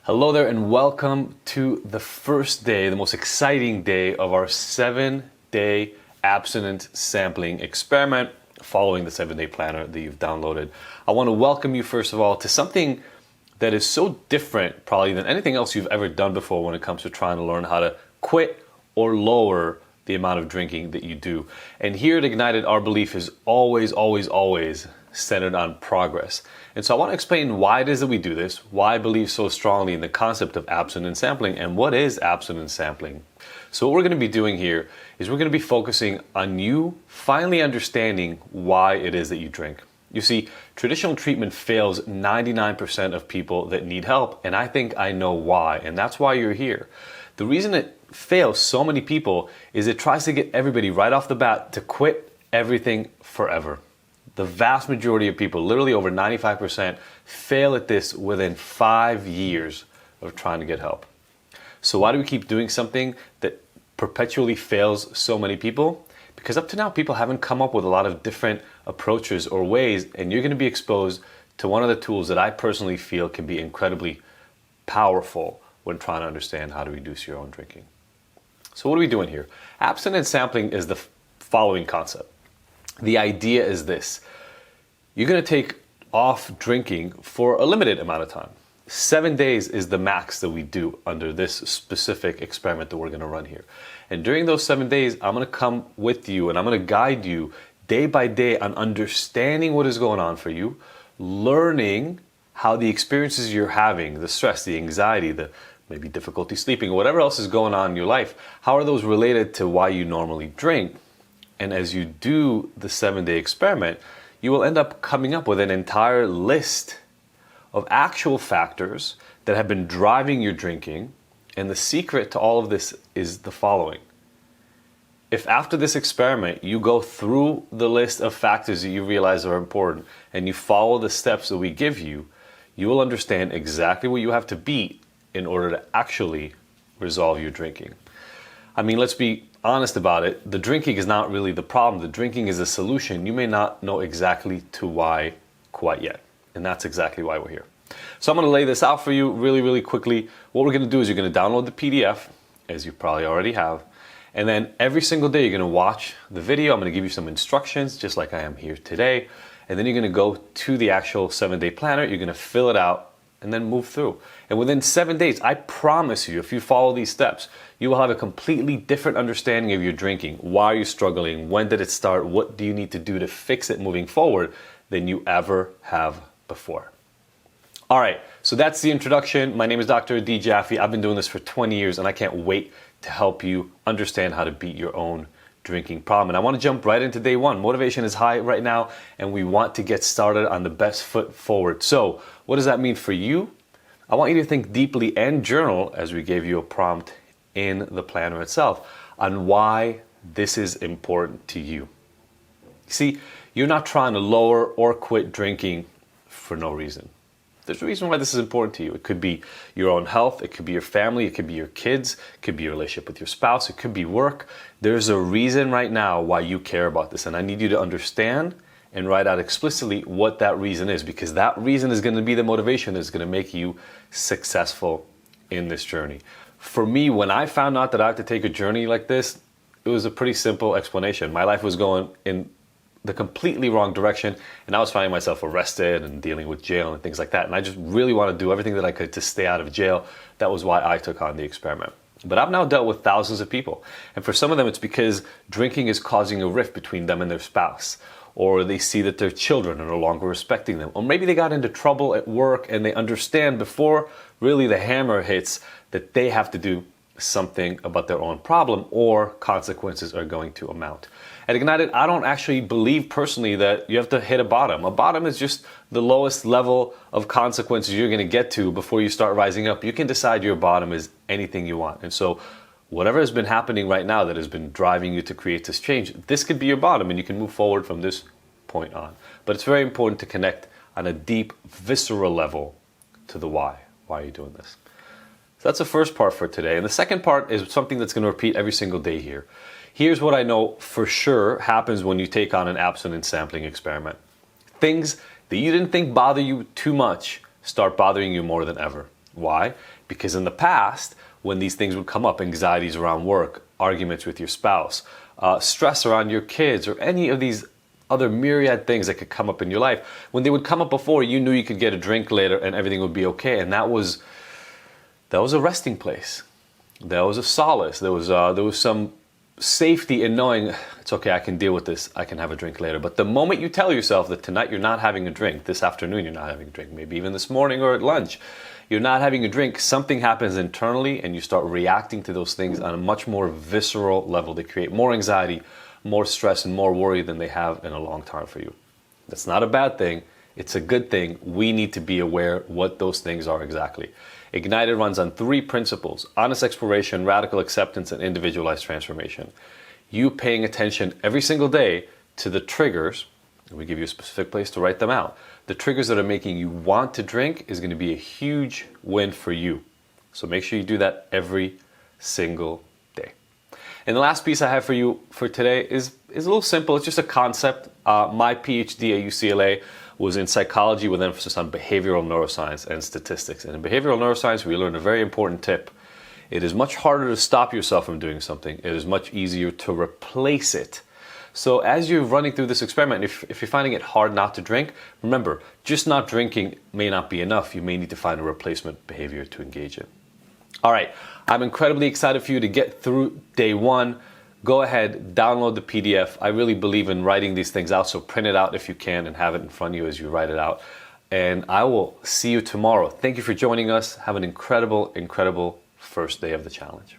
Hello there and welcome to the first day, the most exciting day of our 7-day abstinence sampling experiment following the 7-day planner that you've downloaded. I want to welcome you first of all to something that is so different probably than anything else you've ever done before when it comes to trying to learn how to quit or lower the amount of drinking that you do. And here at Ignited, our belief is always centered on progress. And so I want to explain why it is that we do this, why I believe so strongly in the concept of abstinence sampling, and what is abstinence sampling. So what we're going to be doing here is we're going to be focusing on you finally understanding why it is that you drink. You see, traditional treatment fails 99% of people that need help, and I think I know why, and that's why you're here. The reason it fails so many people is it tries to get everybody right off the bat to quit everything forever. The vast majority of people, literally over 95%, fail at this within 5 years of trying to get help. So why do we keep doing something that perpetually fails so many people? Because up to now, people haven't come up with a lot of different approaches or ways, and you're going to be exposed to one of the tools that I personally feel can be incredibly powerful when trying to understand how to reduce your own drinking. So what are we doing here? Abstinence sampling is the following concept. The idea is this: you're going to take off drinking for a limited amount of time. 7 days is the max that we do under this specific experiment that we're going to run here. And during those 7 days, I'm going to come with you and I'm going to guide you day by day on understanding what is going on for you, learning how the experiences you're having, the stress, the anxiety, the maybe difficulty sleeping, or whatever else is going on in your life, how are those related to why you normally drink? And as you do the 7-day experiment, you will end up coming up with an entire list of actual factors that have been driving your drinking. And the secret to all of this is the following. If after this experiment you go through the list of factors that you realize are important and you follow the steps that we give you, you will understand exactly what you have to beat in order to actually resolve your drinking. I mean, let's be honest about it. The drinking is not really the problem. The drinking is a solution. You may not know exactly to why quite yet. And that's exactly why we're here. So I'm going to lay this out for you really quickly. What we're going to do is you're going to download the PDF, as you probably already have. And then every single day you're going to watch the video. I'm going to give you some instructions, just like I am here today. And then you're going to go to the actual 7-day planner. You're going to fill it out and then move through. And within 7 days, I promise you, if you follow these steps, you will have a completely different understanding of your drinking. Why are you struggling? When did it start? What do you need to do to fix it moving forward than you ever have before? All right, so that's the introduction. My name is Dr. D. Jaffe. I've been doing this for 20 years, and I can't wait to help you understand how to beat your own drinking problem. And I want to jump right into day one. Motivation is high right now, and we want to get started on the best foot forward. So what does that mean for you? I want you to think deeply and journal, as we gave you a prompt in the planner itself, on why this is important to you. See, you're not trying to lower or quit drinking for no reason. There's a reason why this is important to you. It could be your own health, it could be your family, it could be your kids, it could be your relationship with your spouse, it could be work. There's a reason right now why you care about this, and I need you to understand and write out explicitly what that reason is, because that reason is going to be the motivation that's going to make you successful in this journey. For me, when I found out that I had to take a journey like this, it was a pretty simple explanation. My life was going in the completely wrong direction, and I was finding myself arrested and dealing with jail and things like that, and I just really want to do everything that I could to stay out of jail. That was why I took on the experiment. But I've now dealt with thousands of people, and for some of them it's because drinking is causing a rift between them and their spouse, or they see that their children are no longer respecting them, or maybe they got into trouble at work and they understand before really the hammer hits that they have to do something about their own problem or consequences are going to amount. At Ignited, I don't actually believe personally that you have to hit a bottom. A bottom is just the lowest level of consequences you're going to get to before you start rising up. You can decide your bottom is anything you want. And so whatever has been happening right now that has been driving you to create this change, this could be your bottom and you can move forward from this point on. But it's very important to connect on a deep, visceral level to the why. Why are you doing this? So that's the first part for today. And the second part is something that's going to repeat every single day here. Here's what I know for sure happens when you take on an abstinence sampling experiment. Things that you didn't think bother you too much start bothering you more than ever. Why? Because in the past, when these things would come up, anxieties around work, arguments with your spouse, stress around your kids, or any of these other myriad things that could come up in your life, when they would come up before, you knew you could get a drink later and everything would be okay. And that was a resting place. That was a solace. There was some safety in knowing it's okay, I can deal with this, I can have a drink later. But the moment you tell yourself that tonight you're not having a drink, this afternoon you're not having a drink, maybe even this morning or at lunch, you're not having a drink, something happens internally and you start reacting to those things on a much more visceral level. They create more anxiety, more stress, and more worry than they have in a long time for you. That's not a bad thing. It's a good thing. We need to be aware what those things are exactly. Ignited runs on 3 principles: honest exploration, radical acceptance, and individualized transformation. You paying attention every single day to the triggers, and we give you a specific place to write them out. The triggers that are making you want to drink is going to be a huge win for you. So make sure you do that every single day. And the last piece I have for you for today is a little simple. It's just a concept. My PhD at UCLA was in psychology with emphasis on behavioral neuroscience and statistics. And in behavioral neuroscience, we learned a very important tip. It is much harder to stop yourself from doing something. It is much easier to replace it. So as you're running through this experiment, if you're finding it hard not to drink, remember, just not drinking may not be enough. You may need to find a replacement behavior to engage in. All right, I'm incredibly excited for you to get through day 1. Go ahead, download the PDF. I really believe in writing these things out, so print it out if you can and have it in front of you as you write it out. And I will see you tomorrow. Thank you for joining us. Have an incredible, incredible first day of the challenge.